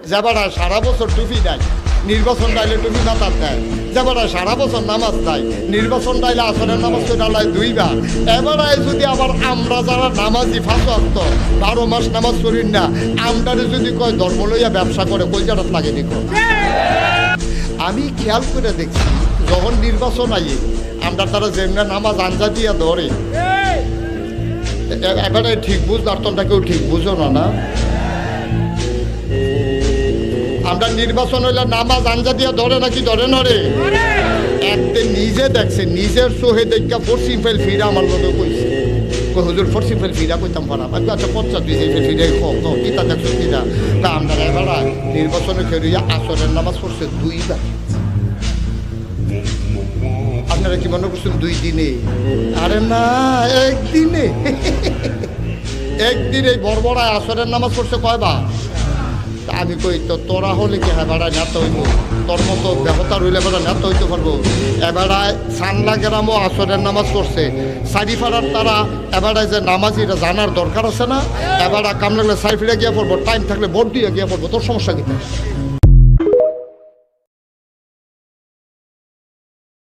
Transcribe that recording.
যাবারা সারা বছর টুপি নাই, নির্বাচন ডাইলে টুপি মাথার দেয়, যাবারা সারা বছর নামাজ নাই, নির্বাচন ডাইলে আসরের নামাজ তো ডালায় 2 বার। এবারে যদি আবার আমরা যারা নামাজি 5 ওয়াক্ত 12 মাস নামাজ করি না, আমটারে যদি কয় ধর্ম লইয়া ব্যবসা করে কলজাটা লাগে দেখো। আমি খেয়াল করে দেখছি যখন নির্বাচন আইয়ে আমরা তারা যেমন নামাজ আঞ্জা দিয়া ধরে, এবারে ঠিক বুঝ দর্তনটা কেউ ঠিক বুঝো না। আমরা নির্বাচন হইলে নামাজ আঞ্জা দিয়া ধরে নাকি ধরে নরে? একদিন নিজে দেখছে, নিজের চোহে দেখা পশ্চিম ফেল ফিরা আমার লোকে কইছে, হুজুর পশ্চিম ফেল ফিরা কইতাম পারাম। আমি আচ্ছা 50 তুই ফেল ফিরে কিতা দেখছো কিনা? তা আমরা এবার নির্বাচনে খেলিয়া আসরের নামাজ পড়ছে 2 বার। আপনারা কি মনে করছেন 2 দিনে? আরে না, একদিনে। একদিনে বড়বড়ায় আসরের নামাজ পড়ছে কয়বার? আমি কই তো তোরা হলে কি হ্যাঁ বেড়ায় নেতা হইব, তোর মতো ব্যবতার হইলে বেড়া নেতা হইতে পারবো? এবারায় সানলা গ্রামও আসরের নামাজ পড়ছে, সারিফাড়ার তারা এবারায় যে নামাজি এটা জানার দরকার আছে না? এবারা কাম লাগলে সারিফিরা গিয়ে পড়বো, টাইম থাকলে ভোট দিয়ে গিয়ে পড়বো, তোর সমস্যা কি?